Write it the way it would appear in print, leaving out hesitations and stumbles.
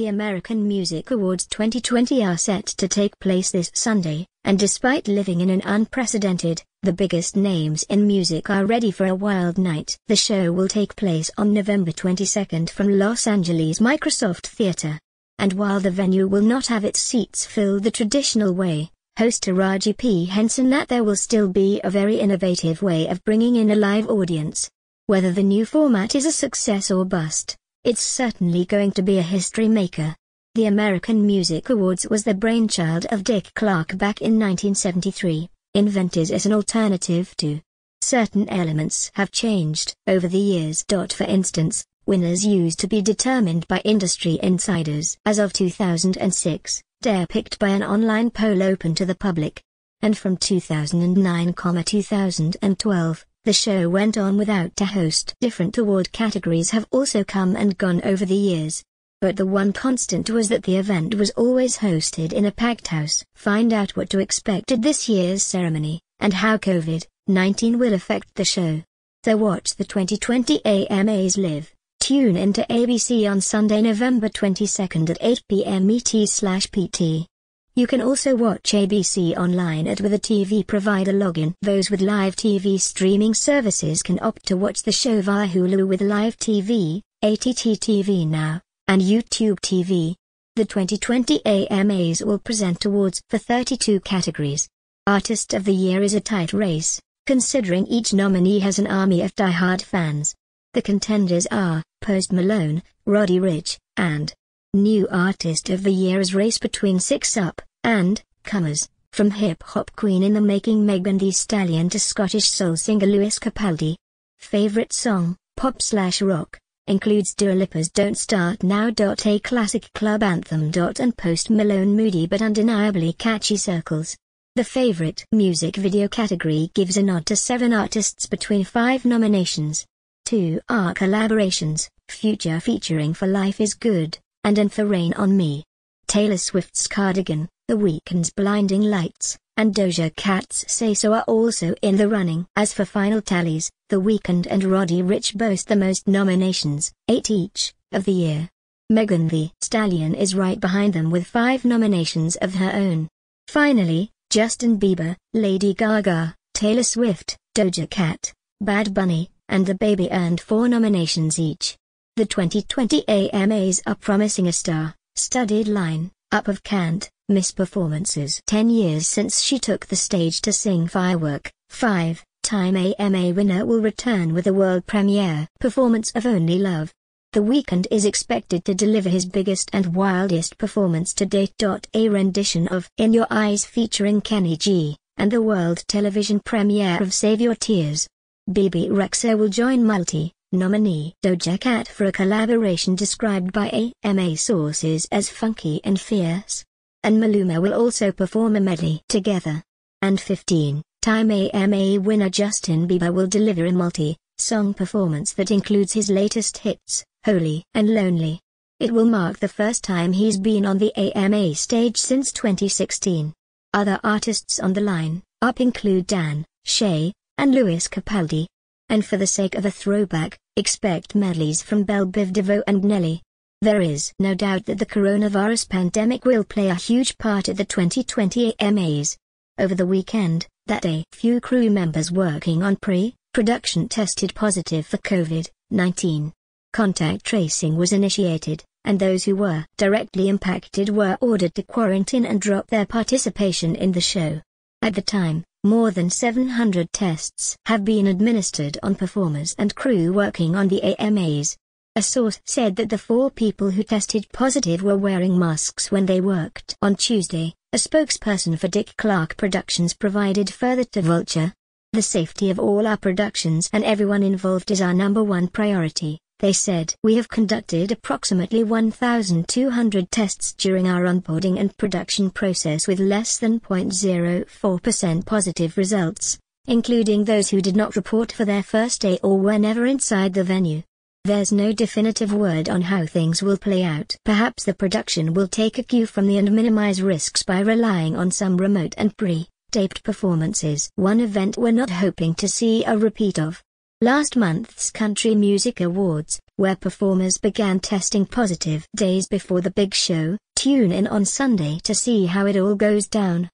The American Music Awards 2020 are set to take place this Sunday, and despite living in an unprecedented, the biggest names in music are ready for a wild night. The show will take place on November 22 from Los Angeles' Microsoft Theater. And while the venue will not have its seats filled the traditional way, host Taraji P. Henson that there will still be a very innovative way of bringing in a live audience. Whether the new format is a success or bust, it's certainly going to be a history maker. The American Music Awards was the brainchild of Dick Clark back in 1973, invented as an alternative to. Certain elements have changed over the years. For instance, winners used to be determined by industry insiders as of 2006, they're picked by an online poll open to the public. And from 2009-2012, the show went on without a host. Different award categories have also come and gone over the years. But the one constant was that the event was always hosted in a packed house. Find out what to expect at this year's ceremony, and how COVID-19 will affect the show. So watch the 2020 AMAs live. Tune into ABC on Sunday, November 22 at 8 p.m. ET/PT. You can also watch ABC online with a TV provider login. Those with live TV streaming services can opt to watch the show via Hulu with Live TV, ATT TV Now, and YouTube TV. The 2020 AMAs will present awards for 32 categories. Artist of the Year is a tight race, considering each nominee has an army of die-hard fans. The contenders are Post Malone, Roddy Ricch, and New Artist of the Year is race between 6 Up and comers, from hip-hop queen in the making Megan Thee Stallion to Scottish soul singer Lewis Capaldi. Favorite song, pop/rock, includes Dua Lipa's Don't Start Now. A classic club anthem. And Post Malone moody but undeniably catchy Circles. The favorite music video category gives a nod to 7 artists between 5 nominations. 2 are collaborations, Future featuring For Life Is Good, and For Rain on Me. Taylor Swift's Cardigan, The Weeknd's Blinding Lights, and Doja Cat's Say So are also in the running. As for final tallies, The Weeknd and Roddy Ricch boast the most nominations, 8 each, of the year. Megan Thee Stallion is right behind them with 5 nominations of her own. Finally, Justin Bieber, Lady Gaga, Taylor Swift, Doja Cat, Bad Bunny, and DaBaby earned 4 nominations each. The 2020 AMAs are promising a star-studded line-up of can't-miss performances. 10 years since she took the stage to sing Firework, 5-time AMA winner will return with a world premiere performance of Only Love. The Weeknd is expected to deliver his biggest and wildest performance to date. A rendition of In Your Eyes featuring Kenny G, and the world television premiere of Save Your Tears. Bebe Rexha will join multi-nominee Doja Cat for a collaboration described by AMA sources as funky and fierce. And Maluma will also perform a medley together. And 15-time AMA winner Justin Bieber will deliver a multi-song performance that includes his latest hits, Holy and Lonely. It will mark the first time he's been on the AMA stage since 2016. Other artists on the line-up include Dan, Shay, and Lewis Capaldi. And for the sake of a throwback, expect medleys from Belle Biv DeVoe and Nelly. There is no doubt that the coronavirus pandemic will play a huge part at the 2020 AMAs. Over the weekend, a few crew members working on pre-production tested positive for COVID-19. Contact tracing was initiated, and those who were directly impacted were ordered to quarantine and drop their participation in the show. At the time, more than 700 tests have been administered on performers and crew working on the AMAs. A source said that the 4 people who tested positive were wearing masks when they worked. On Tuesday, a spokesperson for Dick Clark Productions provided further to Vulture. The safety of all our productions and everyone involved is our #1 priority, they said. We have conducted approximately 1,200 tests during our onboarding and production process with less than 0.04% positive results, including those who did not report for their first day or were never inside the venue. There's no definitive word on how things will play out. Perhaps the production will take a cue from and minimize risks by relying on some remote and pre-taped performances. One event we're not hoping to see a repeat of. Last month's Country Music Awards, where performers began testing positive days before the big show. Tune in on Sunday to see how it all goes down.